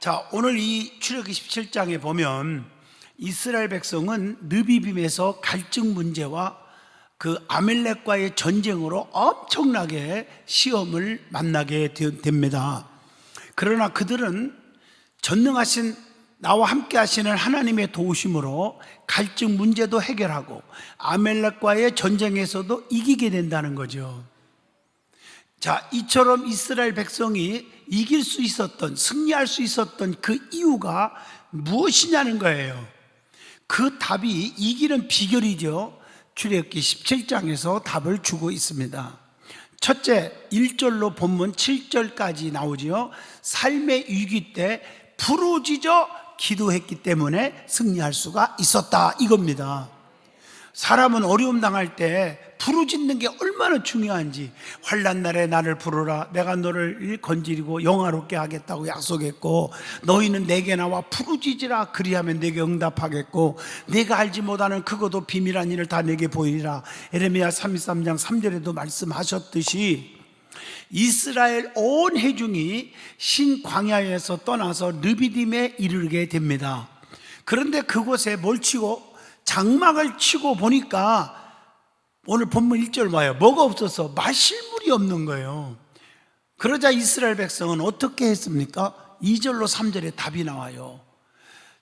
자, 오늘 이 출애굽기 17장에 보면 이스라엘 백성은 느비빔에서 갈증 문제와 그 아멜렉과의 전쟁으로 엄청나게 시험을 만나게 됩니다. 그러나 그들은 전능하신 나와 함께 하시는 하나님의 도우심으로 갈증 문제도 해결하고 아멜렉과의 전쟁에서도 이기게 된다는 거죠. 자, 이처럼 이스라엘 백성이 이길 수 있었던, 승리할 수 있었던 그 이유가 무엇이냐는 거예요. 그 답이 이기는 비결이죠. 출애굽기 17장에서 답을 주고 있습니다. 첫째, 1절로 본문 7절까지 나오지요. 삶의 위기 때 부르짖어 기도했기 때문에 승리할 수가 있었다, 이겁니다. 사람은 어려움 당할 때 부르짖는 게 얼마나 중요한지, 환난 날에 나를 부르라, 내가 너를 건지리고 영화롭게 하겠다고 약속했고, 너희는 내게 나와 부르짖으라, 그리하면 내게 응답하겠고, 내가 알지 못하는 크고도 비밀한 일을 다 내게 보이리라. 에레미야 33장 3절에도 말씀하셨듯이 이스라엘 온 회중이 신광야에서 떠나서 르비딤에 이르게 됩니다. 그런데 그곳에 뭘 치고, 장막을 치고 보니까 오늘 본문 1절 봐요. 뭐가 없어서 마실 물이 없는 거예요. 그러자 이스라엘 백성은 어떻게 했습니까? 2절로 3절에 답이 나와요.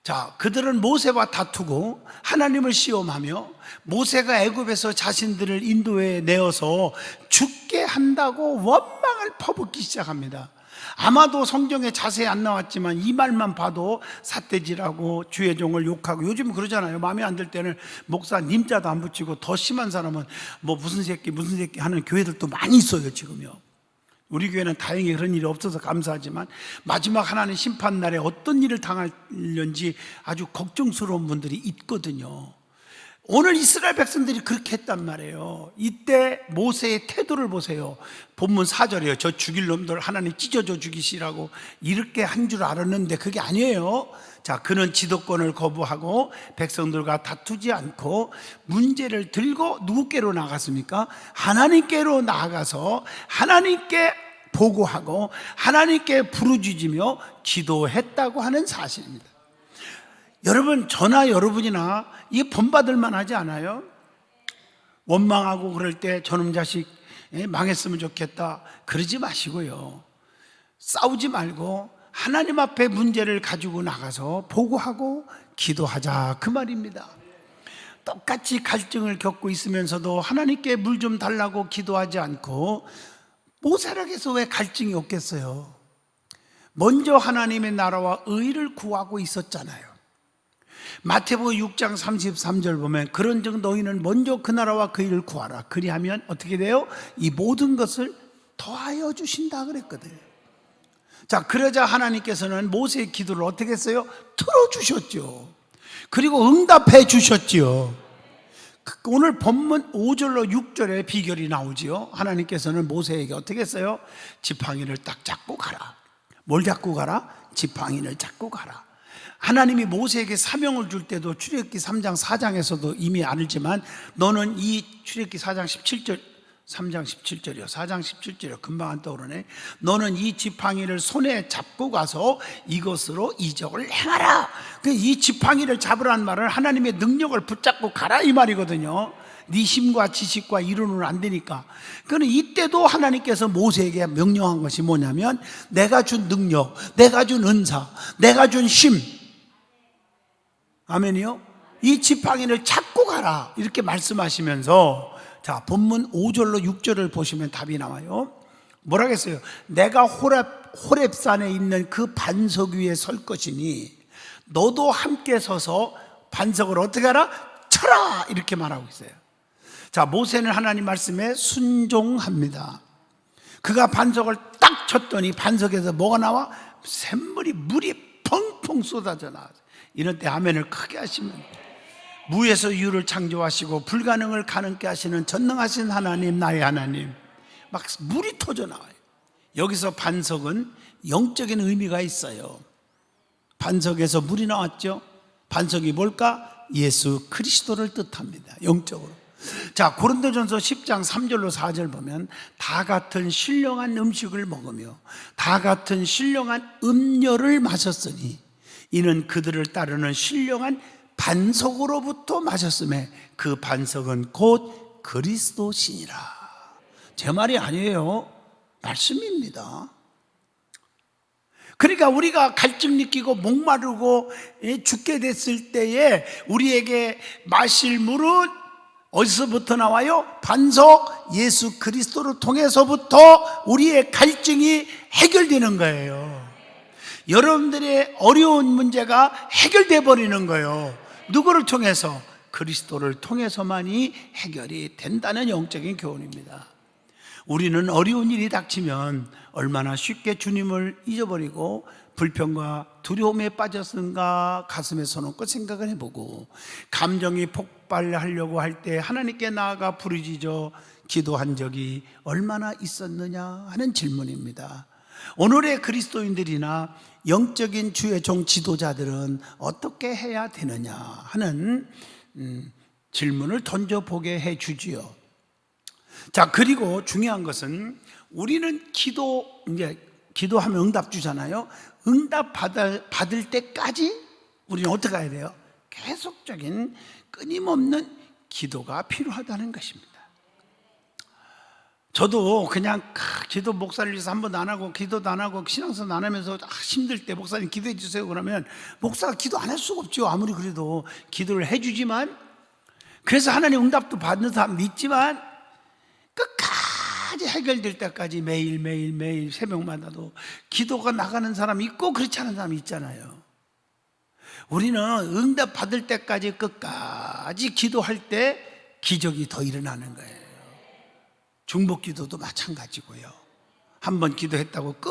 자, 그들은 모세와 다투고 하나님을 시험하며 모세가 애굽에서 자신들을 인도에 내어서 죽게 한다고 원망을 퍼붓기 시작합니다. 아마도 성경에 자세히 안 나왔지만 이 말만 봐도 삿대질하고 주의 종을 욕하고, 요즘 그러잖아요. 마음에 안 들 때는 목사 님자도 안 붙이고, 더 심한 사람은 뭐 무슨 새끼 하는 교회들도 많이 있어요 지금요. 우리 교회는 다행히 그런 일이 없어서 감사하지만 마지막 하나님 심판날에 어떤 일을 당할는지 아주 걱정스러운 분들이 있거든요. 오늘 이스라엘 백성들이 그렇게 했단 말이에요. 이때 모세의 태도를 보세요. 본문 4절이에요. 저 죽일 놈들 하나님 찢어져 죽이시라고 이렇게 한 줄 알았는데 그게 아니에요. 자, 그는 지도권을 거부하고 백성들과 다투지 않고 문제를 들고 누구께로 나갔습니까? 하나님께로 나아가서 하나님께 보고하고 하나님께 부르짖으며 기도했다고 하는 사실입니다. 여러분, 저나 여러분이나 이게 본받을 만하지 않아요? 원망하고 그럴 때 저놈 자식 망했으면 좋겠다 그러지 마시고요, 싸우지 말고 하나님 앞에 문제를 가지고 나가서 보고하고 기도하자, 그 말입니다. 똑같이 갈증을 겪고 있으면서도 하나님께 물 좀 달라고 기도하지 않고 모세락에서 왜 갈증이 없겠어요? 먼저 하나님의 나라와 의를 구하고 있었잖아요. 마태복음 6장 33절 보면 그런즉 너희는 먼저 그 나라와 그 일을 구하라, 그리하면 어떻게 돼요? 이 모든 것을 더하여 주신다 그랬거든요. 자, 그러자 하나님께서는 모세의 기도를 어떻게 했어요? 들어주셨죠. 그리고 응답해 주셨죠. 오늘 본문 5절로 6절에 비결이 나오지요. 하나님께서는 모세에게 어떻게 했어요? 지팡이를 딱 잡고 가라. 뭘 잡고 가라? 지팡이를 잡고 가라. 하나님이 모세에게 사명을 줄 때도 출애굽기 3장 4장에서도 이미 알지만, 너는 이 출애굽기 4장 17절 3장 17절이요 4장 17절이요 금방 안 떠오르네. 너는 이 지팡이를 손에 잡고 가서 이것으로 이적을 행하라. 이 지팡이를 잡으라는 말은 하나님의 능력을 붙잡고 가라 이 말이거든요. 네 힘과 지식과 이론은 안 되니까. 그러나 이때도 하나님께서 모세에게 명령한 것이 뭐냐면, 내가 준 능력, 내가 준 은사, 내가 준 힘, 아멘이요? 이 지팡이를 잡고 가라 이렇게 말씀하시면서, 자, 본문 5절로 6절을 보시면 답이 나와요. 뭐라고 했어요? 내가 호렙산에 있는 그 반석 위에 설 것이니 너도 함께 서서 반석을 어떻게 하라? 쳐라, 이렇게 말하고 있어요. 자, 모세는 하나님 말씀에 순종합니다. 그가 반석을 딱 쳤더니 반석에서 뭐가 나와? 샘물이, 물이 펑펑 쏟아져 나와요. 이럴 때 아멘을 크게 하시면, 무에서 유를 창조하시고 불가능을 가능케 하시는 전능하신 하나님, 나의 하나님, 막 물이 터져 나와요. 여기서 반석은 영적인 의미가 있어요. 반석에서 물이 나왔죠. 반석이 뭘까? 예수 그리스도를 뜻합니다. 영적으로. 자, 고린도전서 10장 3절로 4절 보면 다 같은 신령한 음식을 먹으며 다 같은 신령한 음료를 마셨으니 이는 그들을 따르는 신령한 반석으로부터 마셨음에 그 반석은 곧 그리스도시니라. 제 말이 아니에요. 말씀입니다. 그러니까 우리가 갈증 느끼고 목마르고 죽게 됐을 때에 우리에게 마실 물은 어디서부터 나와요? 반석 예수 그리스도를 통해서부터 우리의 갈증이 해결되는 거예요. 여러분들의 어려운 문제가 해결돼 버리는 거예요. 누구를 통해서? 그리스도를 통해서만이 해결이 된다는 영적인 교훈입니다. 우리는 어려운 일이 닥치면 얼마나 쉽게 주님을 잊어버리고 불평과 두려움에 빠졌는가 가슴에 손얹고 생각을 해보고 감정이 폭발하려고 할 때 하나님께 나아가 부르짖어 기도한 적이 얼마나 있었느냐 하는 질문입니다. 오늘의 그리스도인들이나 영적인 주의 종 지도자들은 어떻게 해야 되느냐 하는 질문을 던져보게 해주지요. 자, 그리고 중요한 것은 우리는 기도하면 응답 주잖아요. 응답 받을 때까지 우리는 어떻게 해야 돼요? 계속적인 끊임없는 기도가 필요하다는 것입니다. 저도 그냥 기도 목사를 위해서 한 번도 안 하고 기도도 안 하고 신앙생활 안 하면서 힘들 때 목사님 기도해 주세요 그러면 목사가 기도 안 할 수가 없죠. 아무리 그래도 기도를 해주지만, 그래서 하나님 응답도 받는 사람도 있지만 끝까지 해결될 때까지 매일 새벽마다도 기도가 나가는 사람이 있고 그렇지 않은 사람이 있잖아요. 우리는 응답 받을 때까지 끝까지 기도할 때 기적이 더 일어나는 거예요. 중복 기도도 마찬가지고요. 한 번 기도했다고 끝.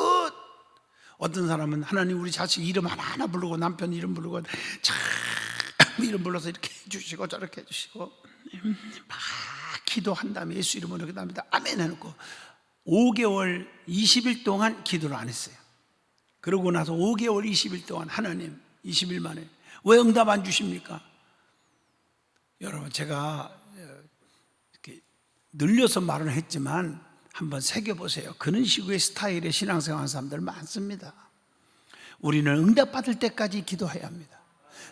어떤 사람은 하나님 우리 자식 이름 하나하나 부르고 남편 이름 부르고 참 이름 불러서 이렇게 해주시고 저렇게 해주시고 막 기도한 다음에 예수 이름으로 기도합니다. 아멘 해놓고 5개월 20일 동안 기도를 안 했어요. 그러고 나서 5개월 20일 동안 하나님 20일 만에 왜 응답 안 주십니까? 여러분, 제가 이렇게 늘려서 말은 했지만 한번 새겨보세요. 그런 식의 스타일의 신앙생활 하는 사람들 많습니다. 우리는 응답받을 때까지 기도해야 합니다.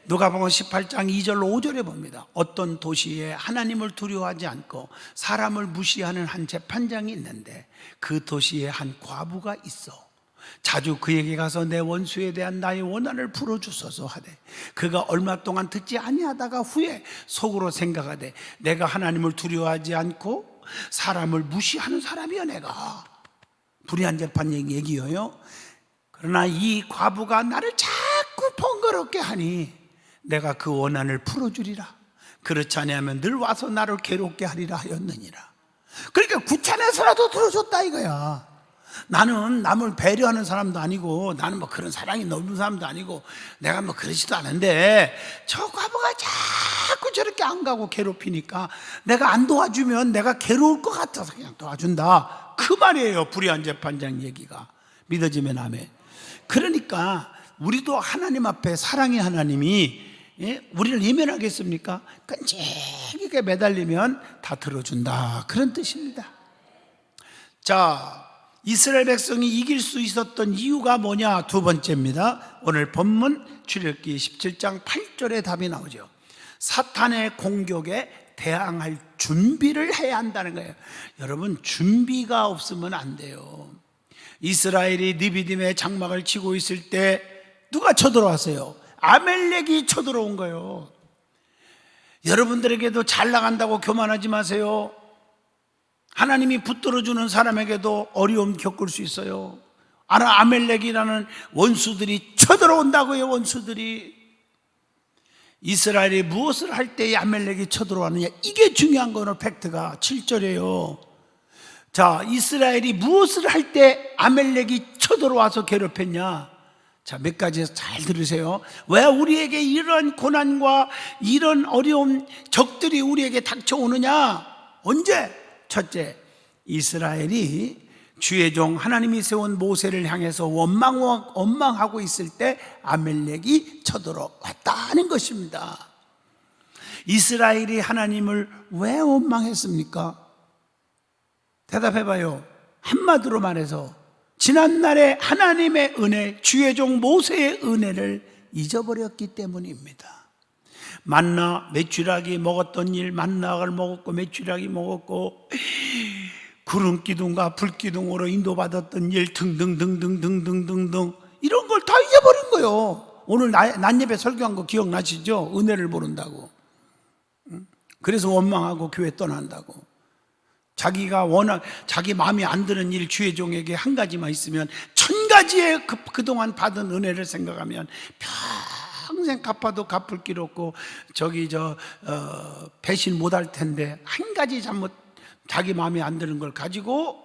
누가복음 18장 2절로 5절에 봅니다. 어떤 도시에 하나님을 두려워하지 않고 사람을 무시하는 한 재판장이 있는데 그 도시에 한 과부가 있어. 자주 그에게 가서 내 원수에 대한 나의 원한을 풀어주소서 하되 그가 얼마 동안 듣지 아니하다가 후에 속으로 생각하되 내가 하나님을 두려워하지 않고 사람을 무시하는 사람이야 내가. 불의한 재판 얘기예요. 그러나 이 과부가 나를 자꾸 번거롭게 하니 내가 그 원한을 풀어주리라. 그렇지 아니하면 늘 와서 나를 괴롭게 하리라 하였느니라. 그러니까 구차해서라도 들어줬다 이거야. 나는 남을 배려하는 사람도 아니고 나는 뭐 그런 사랑이 넓은 사람도 아니고 내가 뭐 그러지도 않은데 저 과부가 자꾸 저렇게 안 가고 괴롭히니까 내가 안 도와주면 내가 괴로울 것 같아서 그냥 도와준다, 그 말이에요. 불의한 재판장 얘기가 믿어지면 아멘. 그러니까 우리도 하나님 앞에 사랑의 하나님이 우리를 예면하겠습니까? 끈질기게 매달리면 다 들어준다, 그런 뜻입니다. 자, 이스라엘 백성이 이길 수 있었던 이유가 뭐냐? 두 번째입니다. 오늘 본문 출애굽기 17장 8절에 답이 나오죠. 사탄의 공격에 대항할 준비를 해야 한다는 거예요. 여러분, 준비가 없으면 안 돼요. 이스라엘이 느비딤의 장막을 치고 있을 때 누가 쳐들어왔어요? 아멜렉이 쳐들어온 거예요. 여러분들에게도 잘 나간다고 교만하지 마세요. 하나님이 붙들어주는 사람에게도 어려움 겪을 수 있어요. 아멜렉이라는 원수들이 쳐들어온다고요. 원수들이. 이스라엘이 무엇을 할 때에 아멜렉이 쳐들어왔느냐, 이게 중요한 거는 팩트가 7절이에요. 자, 이스라엘이 무엇을 할 때 아멜렉이 쳐들어와서 괴롭혔냐? 자, 몇 가지 잘 들으세요. 왜 우리에게 이런 고난과 이런 어려운 적들이 우리에게 닥쳐오느냐? 언제? 첫째, 이스라엘이 주의 종 하나님이 세운 모세를 향해서 원망하고 있을 때 아멜렉이 쳐들어왔다는 것입니다. 이스라엘이 하나님을 왜 원망했습니까? 대답해봐요. 한마디로 말해서 지난날의 하나님의 은혜, 주의 종 모세의 은혜를 잊어버렸기 때문입니다. 만나 메추라기 먹었던 일, 만나를 먹었고 메추라기 먹었고 구름기둥과 불기둥으로 인도받았던 일 등등등등등등등등 이런 걸 다 잊어버린 거예요. 오늘 낮예배 설교한 거 기억나시죠? 은혜를 모른다고. 그래서 원망하고 교회 떠난다고. 자기가 자기 마음에 안 드는 일 주의 종에게 한 가지만 있으면 1000가지의 그동안 받은 은혜를 생각하면 평생 갚아도 갚을 길 없고 배신 못할 텐데 한 가지 잘못 자기 마음에 안 드는 걸 가지고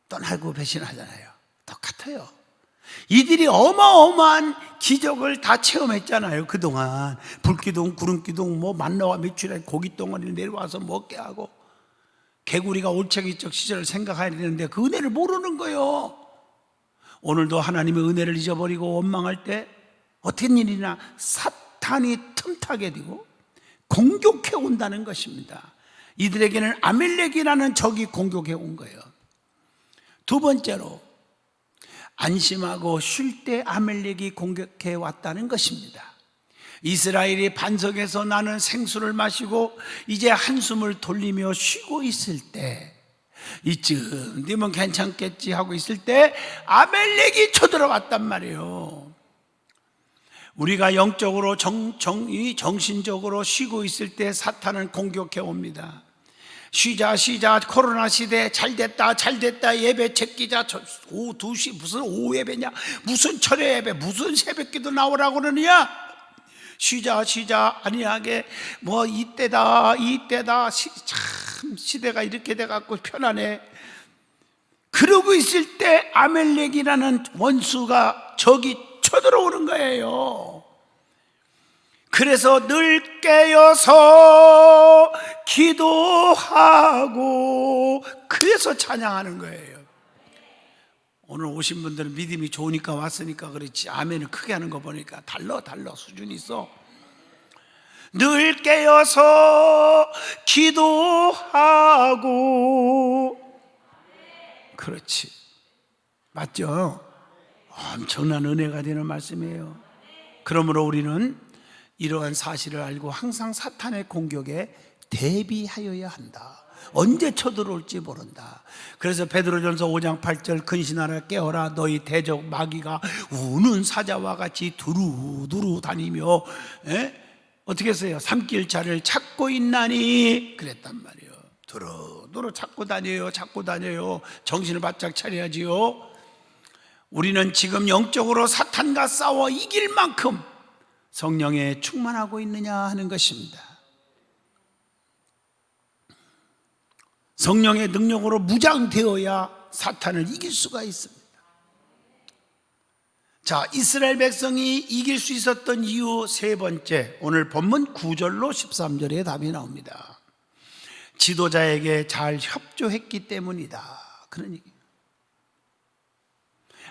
떠나고 배신하잖아요. 똑같아요. 이들이 어마어마한 기적을 다 체험했잖아요. 그동안 불기둥, 구름기둥, 만나와 메추라기 고깃덩어리를 내려와서 먹게 하고 개구리가 올챙이적 시절을 생각해야 되는데 그 은혜를 모르는 거예요. 오늘도 하나님의 은혜를 잊어버리고 원망할 때 어떤 일이나 사탄이 틈타게 되고 공격해 온다는 것입니다. 이들에게는 아멜렉이라는 적이 공격해 온 거예요. 두 번째로 안심하고 쉴 때 아멜렉이 공격해 왔다는 것입니다. 이스라엘이 반석에서 나는 생수를 마시고 이제 한숨을 돌리며 쉬고 있을 때 이쯤 되면 괜찮겠지 하고 있을 때 아멜렉이 쳐들어왔단 말이에요. 우리가 영적으로 정신적으로 쉬고 있을 때 사탄은 공격해 옵니다. 쉬자 코로나 시대 잘됐다 예배 챙기자. 오후 2시 무슨 오후 예배냐, 무슨 철야 예배, 무슨 새벽기도 나오라고 그러느냐. 쉬자 아니하게 이때다 참 시대가 이렇게 돼갖고 편하네. 그러고 있을 때 아멜렉이라는 원수가 적이 쳐들어오는 거예요. 그래서 늘 깨어서 기도하고 그래서 찬양하는 거예요. 오늘 오신 분들은 믿음이 좋으니까 왔으니까 그렇지 아멘을 크게 하는 거 보니까 달라 수준이 있어. 늘 깨어서 기도하고. 그렇지, 맞죠? 엄청난 은혜가 되는 말씀이에요. 그러므로 우리는 이러한 사실을 알고 항상 사탄의 공격에 대비하여야 한다. 언제 쳐들어올지 모른다. 그래서 베드로전서 5장 8절 근신하라 깨어라 너희 대적 마귀가 우는 사자와 같이 두루두루 다니며 어떻게 했어요? 삼킬자를 찾고 있나니 그랬단 말이에요. 두루두루 찾고 다녀요. 정신을 바짝 차려야지요. 우리는 지금 영적으로 사탄과 싸워 이길 만큼 성령에 충만하고 있느냐 하는 것입니다. 성령의 능력으로 무장되어야 사탄을 이길 수가 있습니다. 자, 이스라엘 백성이 이길 수 있었던 이유 세 번째, 오늘 본문 9절로 13절에 답이 나옵니다. 지도자에게 잘 협조했기 때문이다. 그런 얘기예요.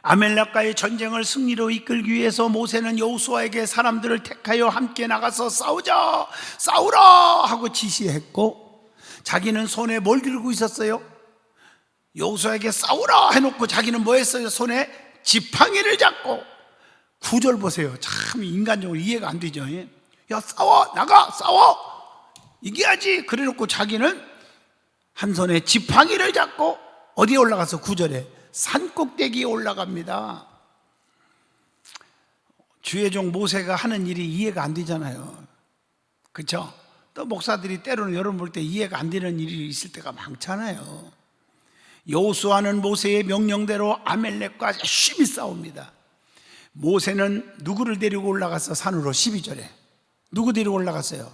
아멜렉과의 전쟁을 승리로 이끌기 위해서 모세는 여호수아에게 사람들을 택하여 함께 나가서 싸우라 하고 지시했고, 자기는 손에 뭘 들고 있었어요? 여호수아에게 싸우라 해놓고 자기는 뭐 했어요? 손에 지팡이를 잡고. 9절 보세요. 참 인간적으로 이해가 안 되죠. 야, 싸워 이겨야지. 그래 놓고 자기는 한 손에 지팡이를 잡고 어디에 올라가서 9절에 산꼭대기에 올라갑니다. 주의 종 모세가 하는 일이 이해가 안 되잖아요. 그렇죠? 또 목사들이 때로는 여러분 볼 때 이해가 안 되는 일이 있을 때가 많잖아요. 여호수아는 모세의 명령대로 아멜렉과 열심히 싸웁니다. 모세는 누구를 데리고 올라갔어? 산으로. 12절에 누구 데리고 올라갔어요?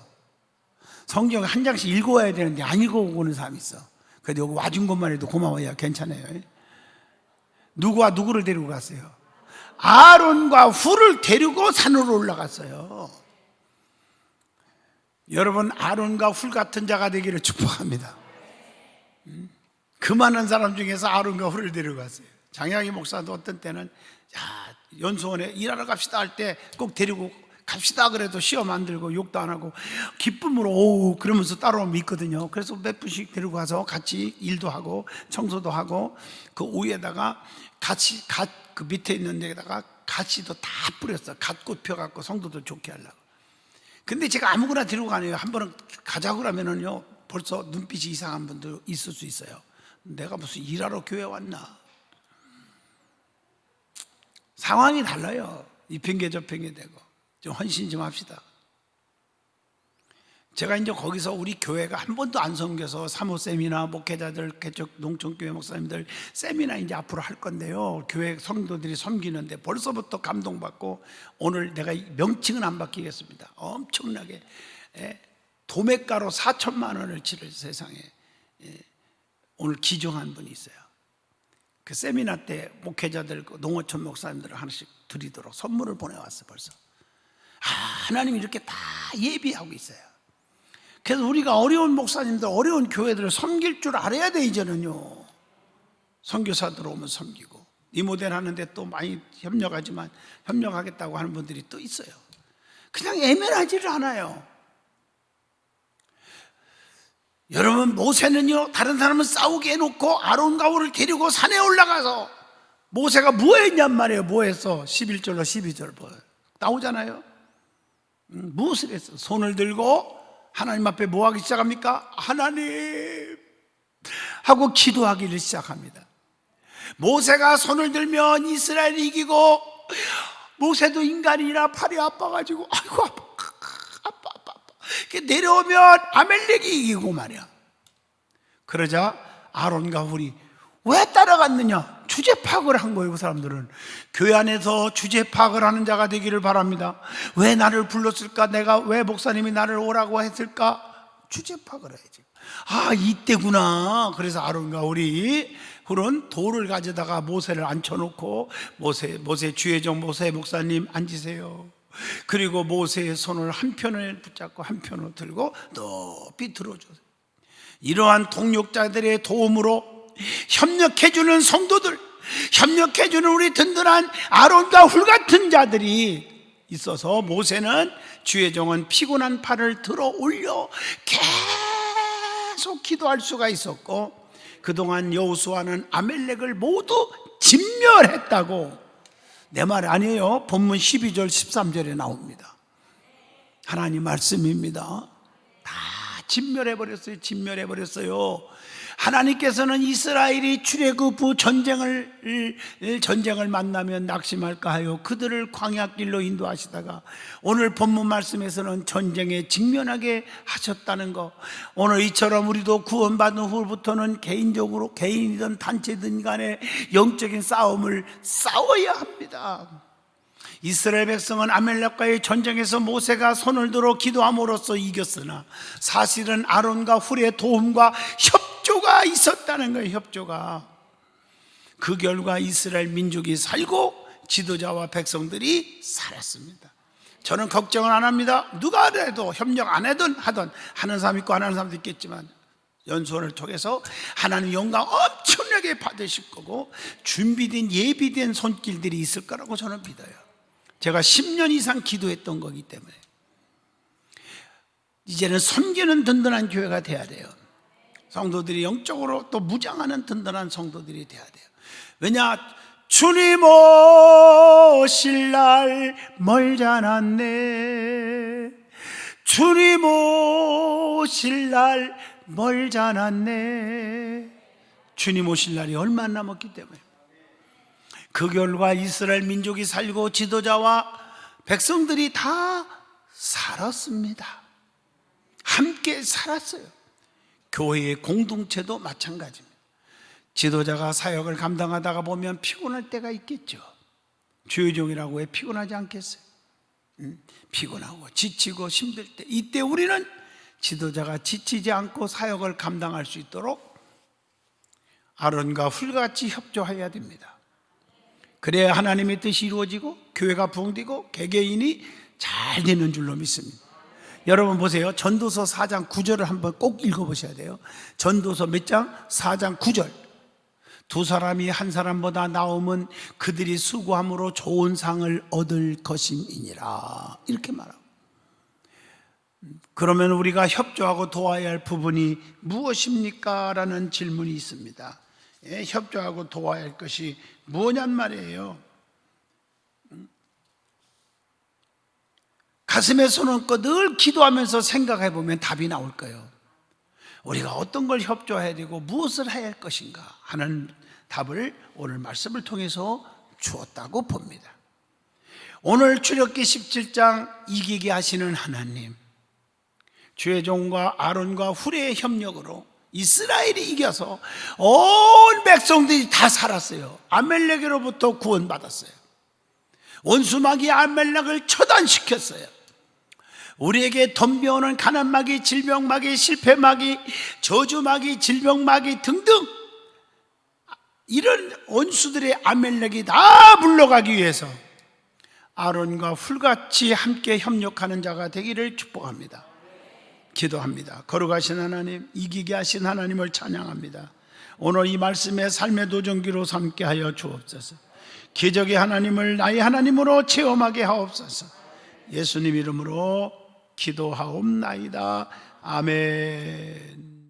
성경 한 장씩 읽어와야 되는데 안 읽어오는 사람이 있어. 그래도 여기 와준 것만 해도 고마워요. 괜찮아요. 누구와 누구를 데리고 갔어요? 아론과 훌을 데리고 산으로 올라갔어요. 여러분, 아론과 훌 같은 자가 되기를 축복합니다. 그 많은 사람 중에서 아론과 훌을 데리고 갔어요. 장약이 목사도 어떤 때는 연수원에 일하러 갑시다 할 때 꼭 데리고 갑시다 그래도 시험 안 들고 욕도 안 하고 기쁨으로 오우 그러면서 따라오면 있거든요. 그래서 몇 분씩 데리고 가서 같이 일도 하고 청소도 하고 그 위에다가 그 밑에 있는 데다가 가시도 다 뿌렸어. 갓꽃 펴갖고 성도들 좋게 하려고. 근데 제가 아무거나 데리고 가네요. 한 번은 가자고 그러면은요 벌써 눈빛이 이상한 분도 있을 수 있어요. 내가 무슨 일하러 교회 왔나. 상황이 달라요. 이 핑계 저 핑계 대고 좀 헌신 좀 합시다. 제가 이제 거기서 우리 교회가 한 번도 안 섬겨서 사모쌤이나 목회자들, 개척 농촌교회 목사님들 세미나 이제 앞으로 할 건데요. 교회 성도들이 섬기는데 벌써부터 감동받고 오늘 내가 명칭은 안 바뀌겠습니다. 엄청나게 도매가로 4천만 원을 치를 세상에 오늘 기종한 분이 있어요. 그 세미나 때 목회자들, 농어촌 목사님들을 하나씩 드리도록 선물을 보내왔어 벌써. 하나님이 이렇게 다 예비하고 있어요. 그래서 우리가 어려운 목사님들, 어려운 교회들을 섬길 줄 알아야 돼. 이제는요 선교사들 오면 섬기고 이 모델 하는데 또 많이 협력하지만 협력하겠다고 하는 분들이 또 있어요. 그냥 애매하지를 않아요. 여러분 모세는요 다른 사람은 싸우게 해놓고 아론과 홀을 데리고 산에 올라가서 모세가 뭐 했냔 말이에요. 뭐 했어? 11절로 12절 나오잖아요. 무엇을 했어? 손을 들고 하나님 앞에 뭐 하기 시작합니까? 하나님 하고 기도하기를 시작합니다. 모세가 손을 들면 이스라엘이 이기고 모세도 인간이라 팔이 아파가지고 아이고 아파 내려오면 아멜렉이 이기고 말이야. 그러자 아론과 훌이 왜 따라갔느냐? 주제 파악을 한 거예요. 그 사람들은 교회 안에서 주제 파악을 하는 자가 되기를 바랍니다. 왜 나를 불렀을까? 내가 왜 목사님이 나를 오라고 했을까? 주제 파악을 해야지. 이때구나. 그래서 아론과 훌은 돌을 가져다가 모세를 앉혀놓고 모세 주의종 모세 목사님 앉으세요. 그리고 모세의 손을 한편을 붙잡고 한편으로 들고 높이 들어줘요. 이러한 동력자들의 도움으로 협력해주는 성도들, 협력해주는 우리 든든한 아론과 훌 같은 자들이 있어서 모세는 주의 종은 피곤한 팔을 들어 올려 계속 기도할 수가 있었고 그동안 여호수아는 아멜렉을 모두 진멸했다고. 내 말 아니에요. 본문 12절 13절에 나옵니다. 하나님 말씀입니다. 다 진멸해버렸어요. 하나님께서는 이스라엘이 출애굽 후 전쟁을 만나면 낙심할까 하여 그들을 광야길로 인도하시다가 오늘 본문 말씀에서는 전쟁에 직면하게 하셨다는 것. 오늘 이처럼 우리도 구원받은 후부터는 개인적으로 개인이든 단체든 간에 영적인 싸움을 싸워야 합니다. 이스라엘 백성은 아멜렉과의 전쟁에서 모세가 손을 들어 기도함으로써 이겼으나 사실은 아론과 훌의 도움과 협조가 있었다는 거예요. 협조가. 그 결과 이스라엘 민족이 살고 지도자와 백성들이 살았습니다. 저는 걱정을 안 합니다. 누가 해도 협력 안 하든 하는 사람 있고 안 하는 사람도 있겠지만 연수원을 통해서 하나님 영광 엄청나게 받으실 거고 준비된 예비된 손길들이 있을 거라고 저는 믿어요. 제가 10년 이상 기도했던 거기 때문에 이제는 섬기는 든든한 교회가 돼야 돼요. 성도들이 영적으로 또 무장하는 든든한 성도들이 돼야 돼요. 왜냐? 주님 오실 날 멀지 않았네. 주님 오실 날 멀지 않았네. 주님 오실 날이 얼마 안 남았기 때문에 그 결과 이스라엘 민족이 살고 지도자와 백성들이 다 살았습니다. 함께 살았어요. 교회의 공동체도 마찬가지입니다. 지도자가 사역을 감당하다가 보면 피곤할 때가 있겠죠. 주의종이라고 왜 피곤하지 않겠어요? 피곤하고 지치고 힘들 때, 이때 우리는 지도자가 지치지 않고 사역을 감당할 수 있도록 아론과 훌같이 협조해야 됩니다. 그래야 하나님의 뜻이 이루어지고 교회가 부흥되고 개개인이 잘 되는 줄로 믿습니다. 여러분 보세요. 전도서 4장 9절을 한번 꼭 읽어보셔야 돼요. 전도서 몇 장? 4장 9절. 두 사람이 한 사람보다 나오면 그들이 수고함으로 좋은 상을 얻을 것임이니라. 이렇게 말하고, 그러면 우리가 협조하고 도와야 할 부분이 무엇입니까? 라는 질문이 있습니다. 협조하고 도와야 할 것이 뭐냔 말이에요. 가슴에 손 얹고 늘 기도하면서 생각해 보면 답이 나올 거예요. 우리가 어떤 걸 협조해야 되고 무엇을 해야 할 것인가 하는 답을 오늘 말씀을 통해서 주었다고 봅니다. 오늘 출애굽기 17장 이기게 하시는 하나님, 주의 종과 아론과 훌의 협력으로 이스라엘이 이겨서 온 백성들이 다 살았어요. 아멜렉으로부터 구원받았어요. 원수마귀 아멜렉을 처단시켰어요. 우리에게 덤벼오는 가난마귀, 질병마귀, 실패마귀, 저주마귀, 질병마귀 등등 이런 원수들의 아멜렉이 다 물러가기 위해서 아론과 훌같이 함께 협력하는 자가 되기를 축복합니다. 기도합니다. 거룩하신 하나님, 이기게 하신 하나님을 찬양합니다. 오늘 이 말씀의 삶의 도전기로 삼게 하여 주옵소서. 기적의 하나님을 나의 하나님으로 체험하게 하옵소서. 예수님 이름으로 기도하옵나이다. 아멘.